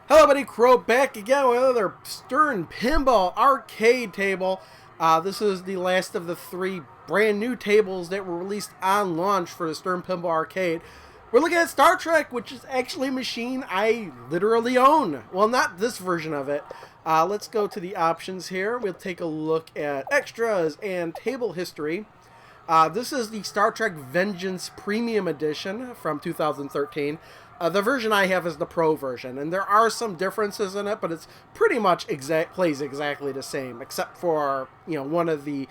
Hello, buddy. Crow back again with another Stern Pinball arcade table. This is the last of the three brand new tables that were released on launch for the Stern Pinball arcade. We're looking at Star Trek, which is actually a machine I literally own. Well, not this version of it. Let's go to the options here. We'll take a look at extras and table history. This is the Star Trek Vengeance Premium Edition from 2013. The version I have is the Pro version, and there are some differences in it, but it's pretty much plays exactly the same, except for, you know, one of the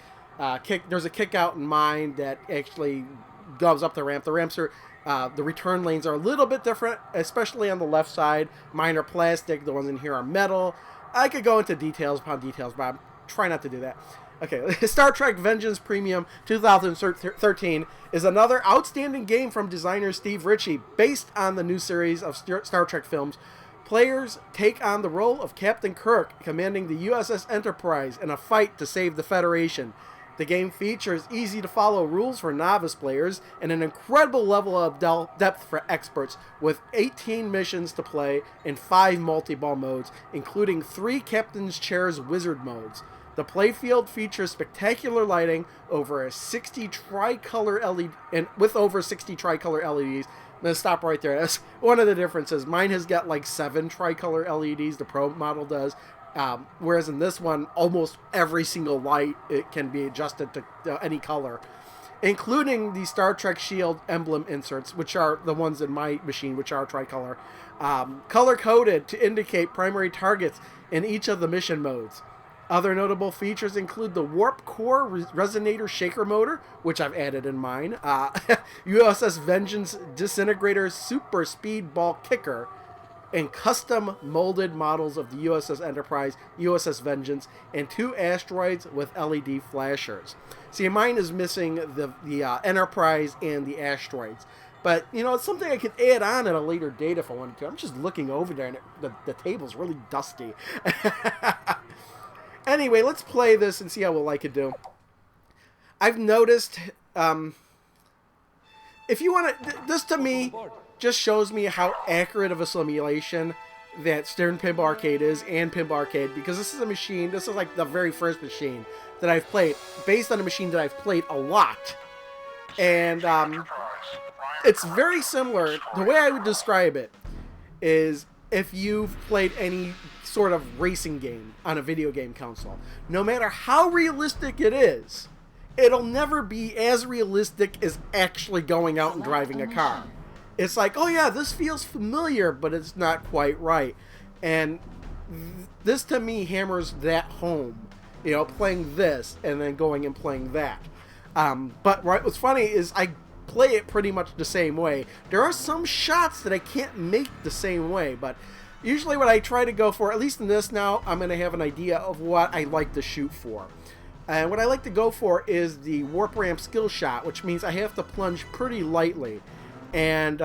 there's a kick out in mine that actually goes up the ramp. The ramps are the return lanes are a little bit different, especially on the left side. Mine are plastic. The ones in here are metal. I could go into details upon details, but I'm trying not to do that. Okay, Star Trek Vengeance Premium 2013 is another outstanding game from designer Steve Ritchie, based on the new series of Star Trek films. Players take on the role of Captain Kirk, commanding the USS Enterprise in a fight to save the Federation. The game features easy-to-follow rules for novice players and an incredible level of depth for experts, with 18 missions to play in 5 multi-ball modes, including 3 Captain's Chairs Wizard modes. The playfield features spectacular lighting, over 60 tricolor LED, and with over 60 tricolor LEDs. I'm gonna stop right there. That's one of the differences. Mine has got like 7 tricolor LEDs. The Pro model does, whereas in this one, almost every single light it can be adjusted to any color, including the Star Trek Shield emblem inserts, which are the ones in my machine, which are tricolor, color coded to indicate primary targets in each of the mission modes. Other notable features include the Warp Core Resonator Shaker Motor, which I've added in mine, USS Vengeance Disintegrator Super Speed Ball Kicker, and custom molded models of the USS Enterprise, USS Vengeance, and 2 asteroids with LED flashers. See, mine is missing the Enterprise and the asteroids. But, you know, it's something I could add on at a later date if I wanted to. I'm just looking over there, and the table's really dusty. Anyway, let's play this and see how well I could do. I've noticed, if you want to, this to me just shows me how accurate of a simulation that Stern Pinball Arcade is, and Pinball Arcade, because this is a machine, this is like the very first machine that I've played, based on a machine that I've played a lot. And it's very similar. The way I would describe it is if you've played any sort of racing game on a video game console, no matter how realistic it is, it'll never be as realistic as actually going out and driving a car. It's like, oh yeah, this feels familiar, but it's not quite right. And this to me hammers that home, you know, playing this and then going and playing that. But what's funny is I play it pretty much the same way. There are some shots that I can't make the same way, but usually what I try to go for, at least in this now, I'm going to have an idea of what I like to shoot for. And what I like to go for is the warp ramp skill shot, which means I have to plunge pretty lightly. And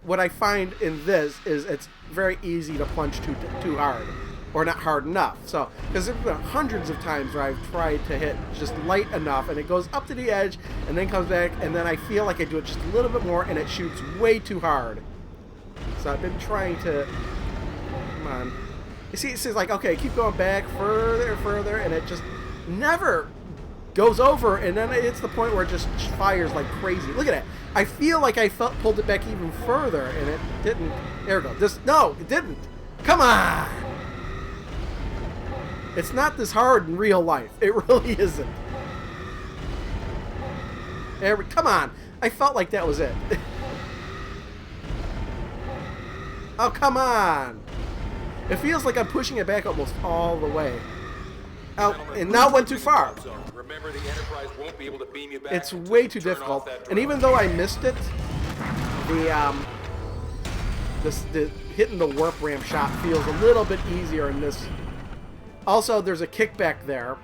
what I find in this is it's very easy to plunge too hard, or not hard enough. So, because there have been hundreds of times where I've tried to hit just light enough, and it goes up to the edge, and then comes back, and then I feel like I do it just a little bit more, and it shoots way too hard. So I've been trying to... Come on. You see, it's like, okay, keep going back further and further, and it just never goes over, and then it's the point where it just fires like crazy. Look at it. I feel like I pulled it back even further, and it didn't. There we go. No, it didn't. Come on. It's not this hard in real life. It really isn't. Come on. I felt like that was it. Oh, come on. It feels like I'm pushing it back almost all the way. Oh, and now it went too far. Remember, the Enterprise won't be able to beam you back. It's way too difficult. And even though I missed it, the hitting the warp ramp shot feels a little bit easier in this. Also, there's a kickback there.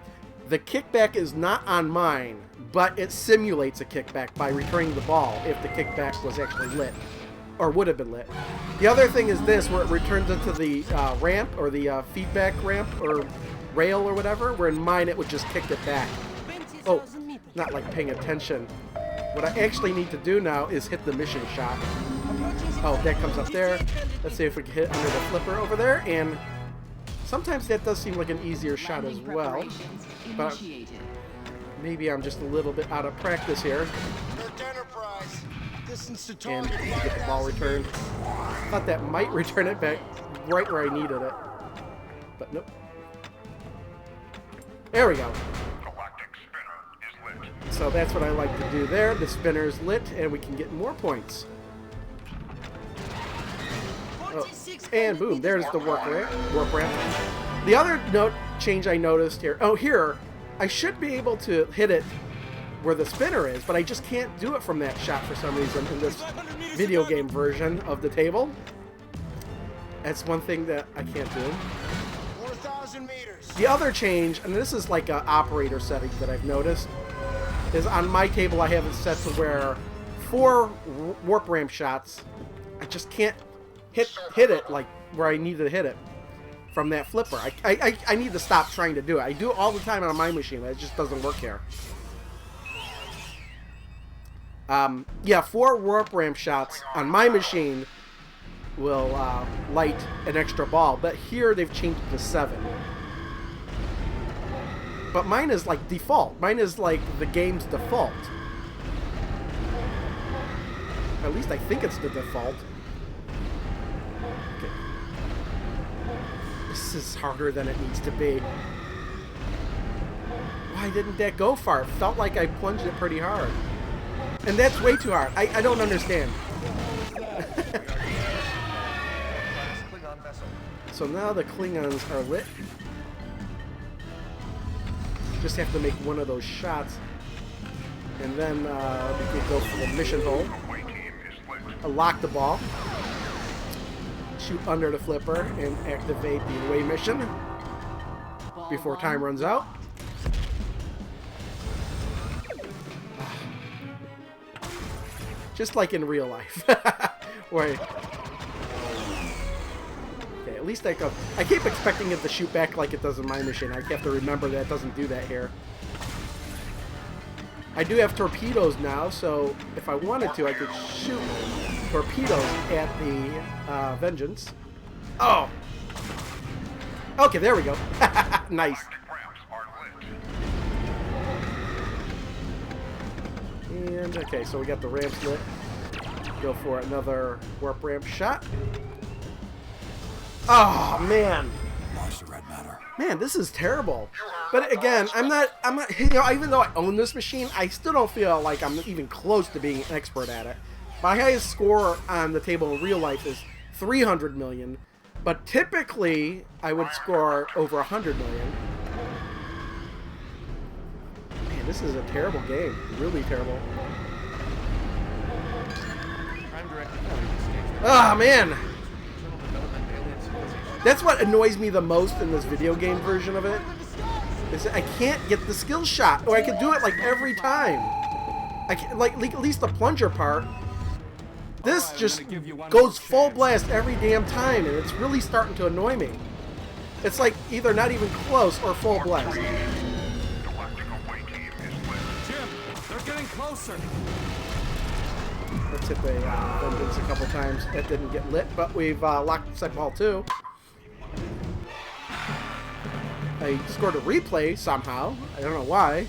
The kickback is not on mine, but it simulates a kickback by returning the ball if the kickback was actually lit. Or would have been lit. The other thing is this, where it returns into the ramp, or the feedback ramp, or rail, or whatever, where in mine it would just kick it back. Oh, not like paying attention. What I actually need to do now is hit the mission shot. Oh, that comes up there. Let's see if we can hit under the flipper over there. And sometimes that does seem like an easier shot as well. But maybe I'm just a little bit out of practice here. And get the ball returned. I thought that might return it back right where I needed it. But nope. There we go. So that's what I like to do there. The spinner's lit, and we can get more points. Oh, and boom, there's the warp ramp. The other note change I noticed here. Oh, here, I should be able to hit it where the spinner is, but I just can't do it from that shot for some reason in this video game version of the table. That's one thing that I can't do. 4,000 meters. The other change, and this is like an operator setting that I've noticed, is on my table I have it set to where 4 warp ramp shots, I just can't hit it like where I need to hit it from that flipper. I need to stop trying to do it. I do it all the time on my machine, but it just doesn't work here. Yeah, 4 warp ramp shots on my machine will light an extra ball, but here they've changed it to 7. But mine is like default. Mine is like the game's default. At least I think it's the default. Okay. This is harder than it needs to be. Why didn't that go far? It felt like I plunged it pretty hard. And that's way too hard. I don't understand. So now the Klingons are lit. Just have to make one of those shots. And then we can go for the mission hole. Lock the ball. Shoot under the flipper and activate the away mission before time runs out. Just like in real life. Where okay, at least I keep expecting it to shoot back like it does in my machine. I have to remember that it doesn't do that here. I do have torpedoes now, so if I wanted to, I could shoot torpedoes at the Vengeance. Oh! Okay, there we go. Nice. And, okay, so we got the ramps lit. Go for another warp ramp shot. Oh, man. Man, this is terrible. But again, I'm not, you know, even though I own this machine, I still don't feel like I'm even close to being an expert at it. My highest score on the table in real life is 300 million, but typically I would score over 100 million. Man, this is a terrible game. Really terrible. Ah, man. That's what annoys me the most in this video game version of it. Is that I can't get the skill shot, or I can do it like every time. I can, like at least the plunger part. This just goes full blast every damn time, and it's really starting to annoy me. It's like either not even close or full blast. Jim, they're getting closer. Let's hit the Vengeance a couple times. That didn't get lit, but we've locked the second ball too. I scored a replay somehow. I don't know why.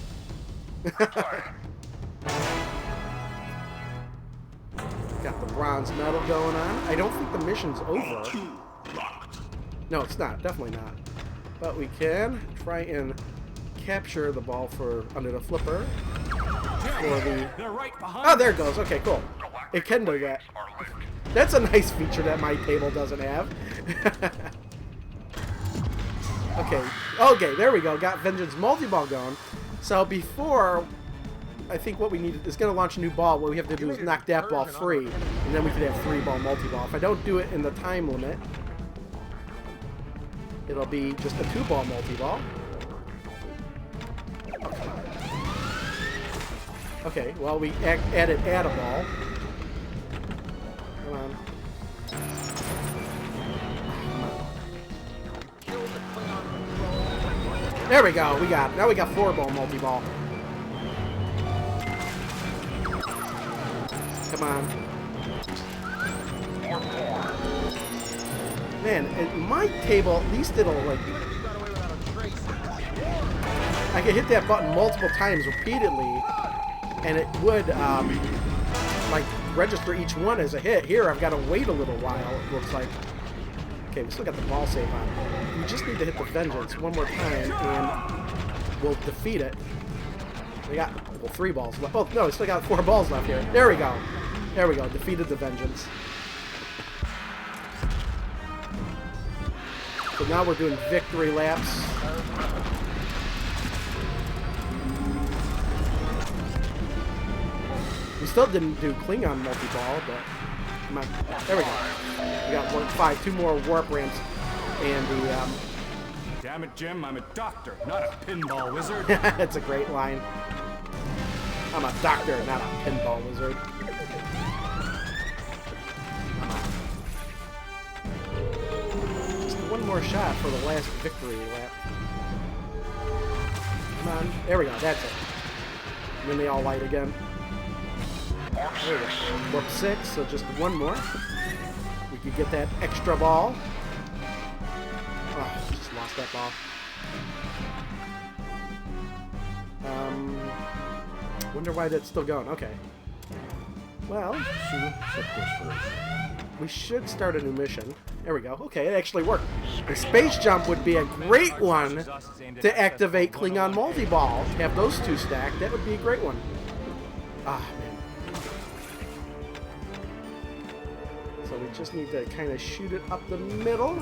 Got the bronze medal going on. I don't think the mission's over. No, it's not. Definitely not. But we can try and capture the ball for under the flipper. For the... Oh, there it goes. Okay, cool. It can do that. That's a nice feature that my table doesn't have. Okay, there we go. Got Vengeance multi-ball going. So before, I think what we need is going to launch a new ball. What we have to do is knock that ball free, and then we could have 3-ball multi-ball. If I don't do it in the time limit, it'll be just a 2-ball multi-ball. Okay, well, we added add a ball. Come on. There we go. We got it. Now we got 4-ball multi-ball. Come on. Man, at my table, at least it'll, like... I could hit that button multiple times repeatedly, and it would, like, register each one as a hit. Here, I've got to wait a little while, it looks like. Okay, we still got the ball save on. We just need to hit the Vengeance one more time, and we'll defeat it. We got, well, 3 balls left. Oh, no, we still got 4 balls left here. There we go. There we go. Defeated the Vengeance. So now we're doing victory laps. We still didn't do Klingon multi-ball, but come on. There we go. We got 5, 2 more warp ramps, and the Damn it, Jim, I'm a doctor, not a pinball wizard. That's a great line. I'm a doctor, not a pinball wizard. Come on. Just one more shot for the last victory lap. Come on. There we go. That's it. And then they all light again. There we go. Warp 6, so just one more. We could get that extra ball. Oh, just lost that ball. Wonder why that's still going. Okay. Well, we should start a new mission. There we go. Okay, it actually worked. The space jump would be a great one to activate Klingon multi-ball. Have those 2 stacked. That would be a great one. Ah, man. So we just need to kind of shoot it up the middle.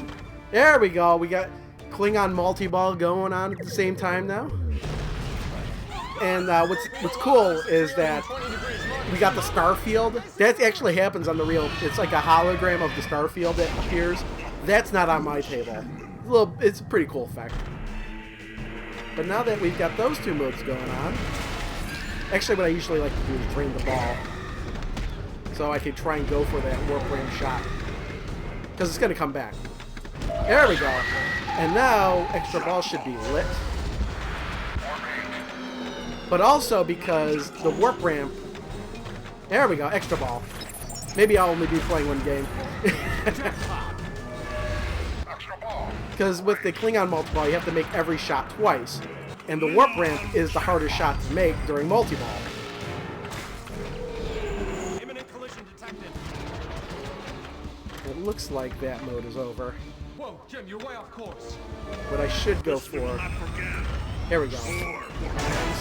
There we go. We got Klingon multi-ball going on at the same time now. And what's cool is that we got the star field. That actually happens on the real. It's like a hologram of the star field that appears. That's not on my table. It's a pretty cool effect. But now that we've got those 2 modes going on, actually what I usually like to do is drain the ball, so I can try and go for that warp ram shot, because it's going to come back. There we go. And now extra ball should be lit. But also because the warp ramp... There we go, extra ball. Maybe I'll only be playing 1 game. Because with the Klingon multi-ball, you have to make every shot twice. And the warp ramp is the hardest shot to make during multi-ball. Imminent collision detected. It looks like that mode is over. Whoa, Jim, you're way off course. What I should go for... Here we go.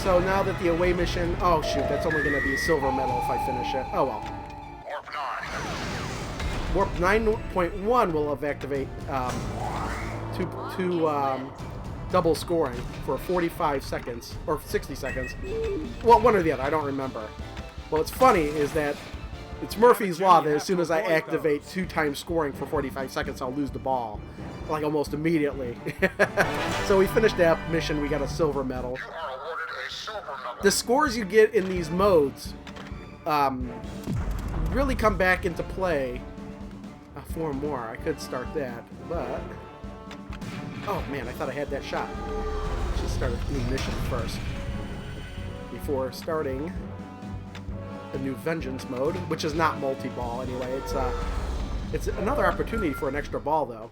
So now that the away mission... Oh, shoot, that's only going to be a silver medal if I finish it. Oh, well. Warp 9.1 will activate two double scoring for 45 seconds, or 60 seconds. Well, one or the other, I don't remember. Well, what's funny is that it's Murphy's Law that as soon as I activate 2 times scoring for 45 seconds, I'll lose the ball. Like, almost immediately. So we finished that mission, we got a silver medal. The scores you get in these modes really come back into play. 4 more, I could start that, but... Oh man, I thought I had that shot. Let's just start a new mission first. Before starting the new Vengeance mode, which is not multi-ball anyway. It's another opportunity for an extra ball, though.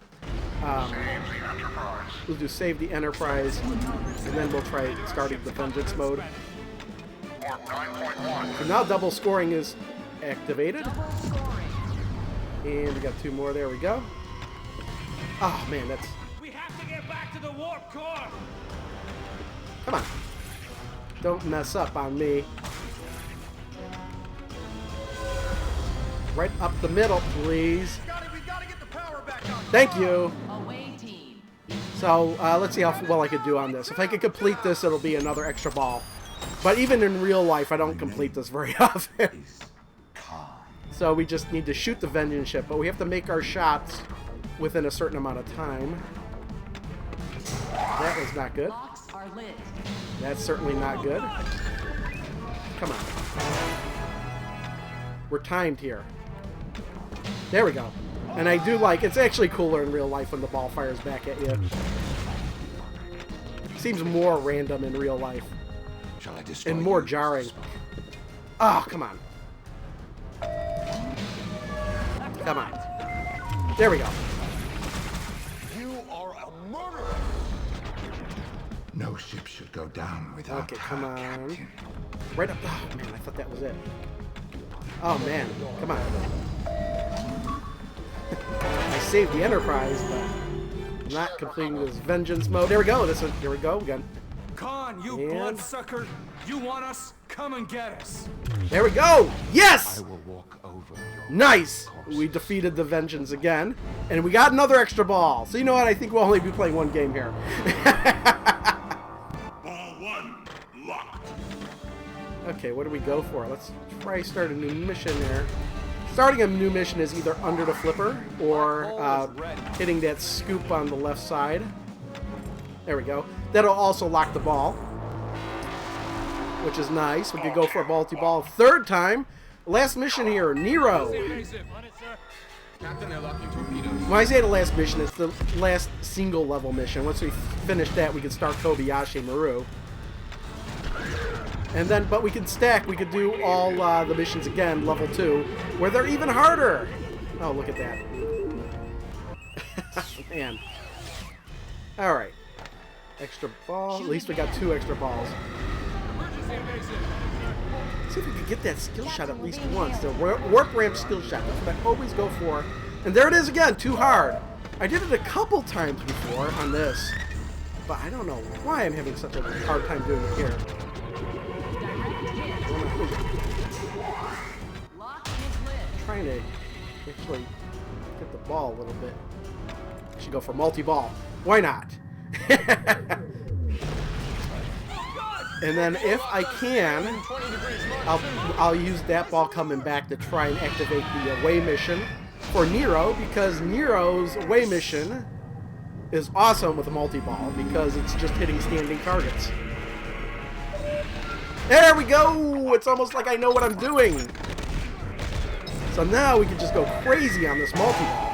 We'll do Save the Enterprise, and then we'll try starting the Vengeance mode. So now double scoring is activated. And we got 2 more. There we go. Oh man, that's... We have to get back to the warp core. Come on. Don't mess up on me. Right up the middle, please. We gotta get the power back on. Thank you. Away team. So, let's see how well I could do on this. If I could complete this, it'll be another extra ball. But even in real life, I don't complete this very often. So we just need to shoot the Vengeance ship, but we have to make our shots within a certain amount of time. That was not good. Locks are lit. That's certainly not good. Come on. We're timed here. There we go. And I do like, it's actually cooler in real life when the ball fires back at you. Seems more random in real life. Shall I destroy And more you? jarring. Oh, come on. Come on. There we go. should go down without Okay, come her, on. Captain. Right up. Oh, man, I thought that was it. Oh, man. Come on. I saved the Enterprise, but I'm not completing this vengeance mode. There we go. Here we go. We got. Khan, you And- bloodsucker! You want us? Come and get us! There we go. Yes. I will walk over your Nice! corpse. We defeated the Vengeance again. And we got another extra ball. So you know what? I think we'll only be playing one game here. Ball 1 locked. Okay, what do we go for? Let's try start a new mission there. Starting a new mission is either under the flipper or hitting that scoop on the left side. There we go. That'll also lock the ball, which is nice. We could go for a multi-ball third time. Last mission here, Nero. Captain, they're locking torpedoes. When I say the last mission, it's the last single level mission. Once we finish that, we can start Kobayashi Maru. And then, but we can stack. We could do all the missions again, level 2, where they're even harder. Oh, look at that. Man. All right. Extra ball. At least we got 2 extra balls. See if we could get that skill shot at least once. The warp ramp skill shot. That's what I always go for. And there it is again. Too hard. I did it a couple times before on this, but I don't know why I'm having such a hard time doing it here. Lock his lid. Trying to actually get the ball a little bit. I should go for multi-ball. Why not? And then if I can, I'll use that ball coming back to try and activate the away mission for Nero, because Nero's away mission is awesome with a multi-ball because it's just hitting standing targets. There we go! It's almost like I know what I'm doing. So now we can just go crazy on this multi-ball.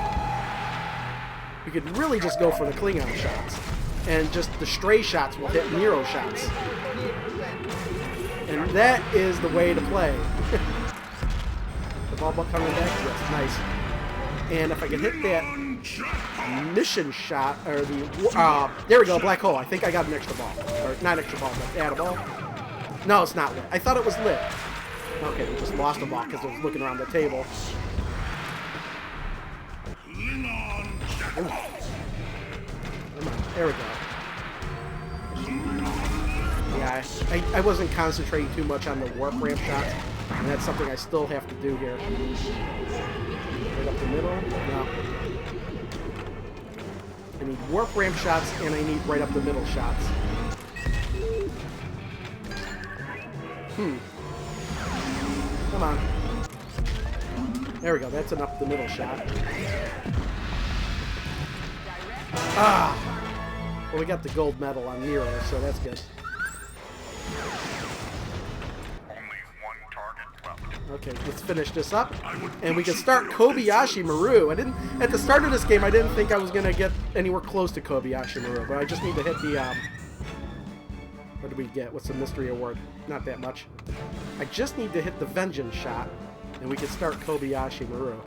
We could really just go for the Klingon shots. And just the stray shots will hit Nero shots. And that is the way to play. The ball coming back, yes, nice. And if I can hit that mission shot, or the, there we go, black hole. I think I got an extra ball. Or not extra ball, but add a ball. No, it's not lit. I thought it was lit. Okay, we just lost a ball because I was looking around the table. Come on, there we go. Yeah, I wasn't concentrating too much on the warp ramp shots, and that's something I still have to do here. Right up the middle? No. I need warp ramp shots, and I need right up the middle shots. Come on. There we go, that's an up the middle shot. Ah! Well, we got the gold medal on Nero, so that's good. Only one target left. Okay, let's finish this up, and we can start Kobayashi Maru. At the start of this game, I didn't think I was gonna get anywhere close to Kobayashi Maru, but I just need to hit the what did we get? What's the mystery award? Not that much. I just need to hit the vengeance shot, and we can start Kobayashi Maru.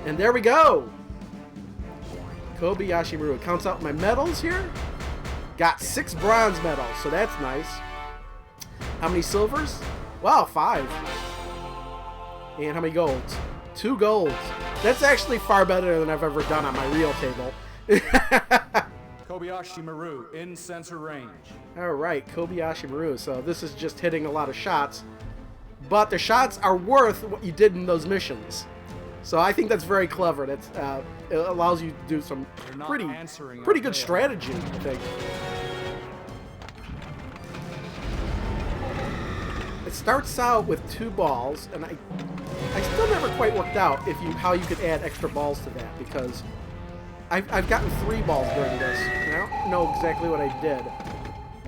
And there we go. Kobayashi Maru. It counts out my medals here. Got 6 bronze medals, so that's nice. How many silvers? Wow, 5. And how many golds? 2 golds. That's actually far better than I've ever done on my real table. Kobayashi Maru, in sensor range. Alright, Kobayashi Maru. So this is just hitting a lot of shots. But the shots are worth what you did in those missions. So I think that's very clever. That's it allows you to do some pretty good strategy, I think. It starts out with 2 balls, and I still never quite worked out how you could add extra balls to that, because I've gotten 3 balls during this, and I don't know exactly what I did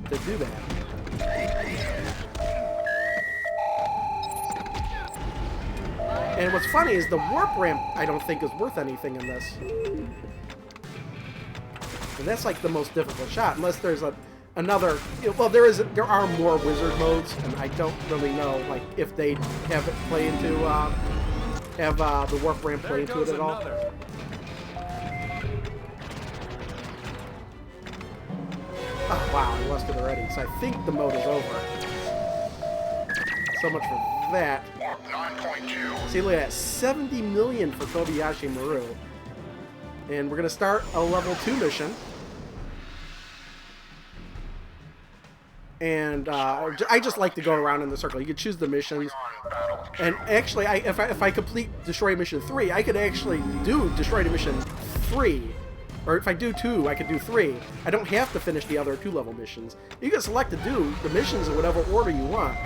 to do that. And what's funny is the warp ramp I don't think is worth anything in this. And that's like the most difficult shot, unless there's another. Well, there are more wizard modes, and I don't really know like if they have it play into have the warp ramp play into it at all. Oh wow, I exhausted already, so I think the mode is over. So much for that. Warp 9.2. See, look at that. 70 million for Kobayashi Maru. And we're going to start a level 2 mission. And I just like to go around in the circle. You can choose the missions. And actually, if I complete Destroy Mission 3, I could actually do Destroy Mission 3. Or if I do 2, I could do 3. I don't have to finish the other 2-level missions. You can select to do the missions in whatever order you want.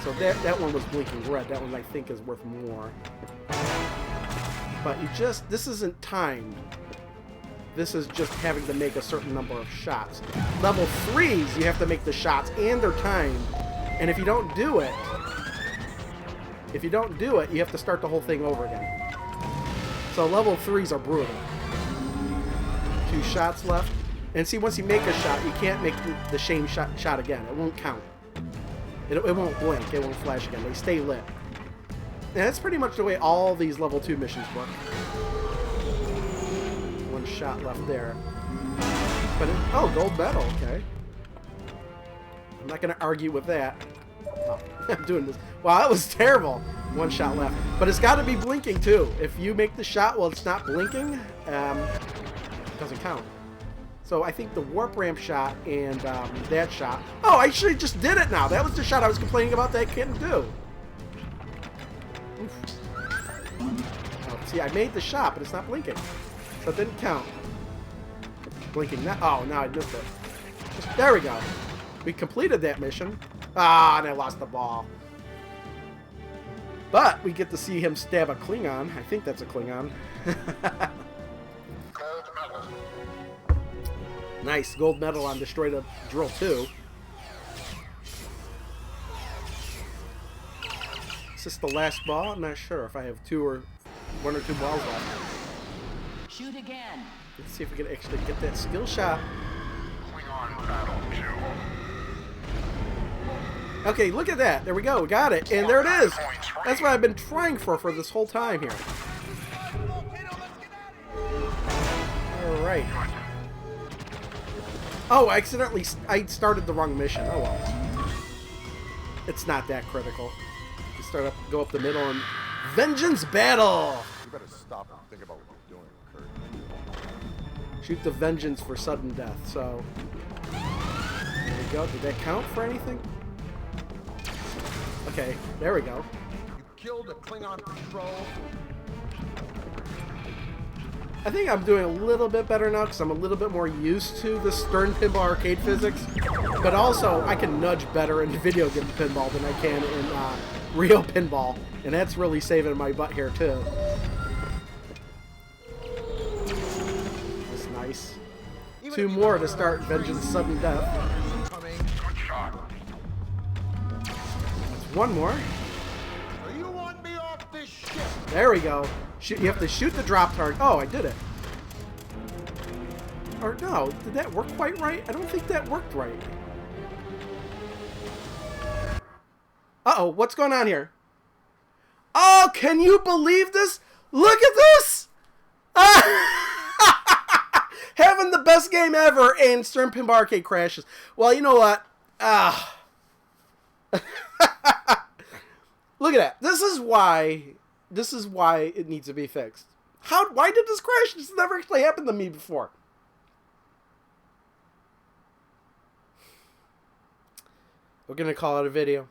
So that one was blinking red. That one I think is worth more. But this isn't timed. This is just having to make a certain number of shots. Level 3s, you have to make the shots and they're timed. And if you don't do it, you have to start the whole thing over again. So level 3s are brutal. 2 shots left. And see, once you make a shot, you can't make the same shot again. It won't count. It won't blink. It won't flash again. They stay lit. And that's pretty much the way all these level 2 missions work. 1 shot left there. But oh, gold medal. Okay. I'm not going to argue with that. Oh, I'm doing this. Wow, that was terrible. 1 shot left. But it's got to be blinking too. If you make the shot while it's not blinking, it doesn't count. So I think the warp ramp shot and that shot. Oh, I actually just did it now. That was the shot I was complaining about that I couldn't do. Oof. Oh, see, I made the shot, but it's not blinking. So it didn't count. Blinking that. Oh, now I missed it. There we go. We completed that mission. Ah, and I lost the ball. But we get to see him stab a Klingon. I think that's a Klingon. Nice. Gold medal on Destroy the Drill 2. Is this the last ball? I'm not sure if I have 1 or 2 balls left. Shoot again. Let's see if we can actually get that skill shot. Klingon Battle 2. Okay, look at that. There we go. We got it. And there it is. That's what I've been trying for this whole time here. All right. Oh, I started the wrong mission. Oh well. It's not that critical. You go up the middle and Vengeance Battle! You better stop and think about what you're doing, Kurt. Shoot the Vengeance for sudden death, so... There we go. Did that count for anything? Okay, there we go. You killed a Klingon patrol. I think I'm doing a little bit better now because I'm a little bit more used to the Stern Pinball arcade physics. But also, I can nudge better in video game pinball than I can in real pinball. And that's really saving my butt here, too. That's nice. 2 more to start Vengeance Sudden Death. Good shot. That's 1 more. You want me off this ship? There we go. You have to shoot the drop target. Oh, I did it. Or no, did that work quite right? I don't think that worked right. Uh-oh, what's going on here? Oh, can you believe this? Look at this! Having the best game ever and Stern Pinball Arcade crashes. Well, you know what? Look at that. This is why it needs to be fixed. Why did this crash? This has never actually happened to me before. We're going to call it a video.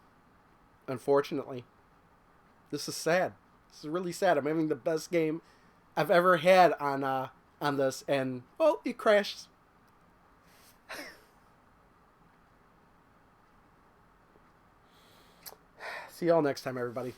Unfortunately. This is sad. This is really sad. I'm having the best game I've ever had on this, and, well, it crashed. See y'all next time, everybody.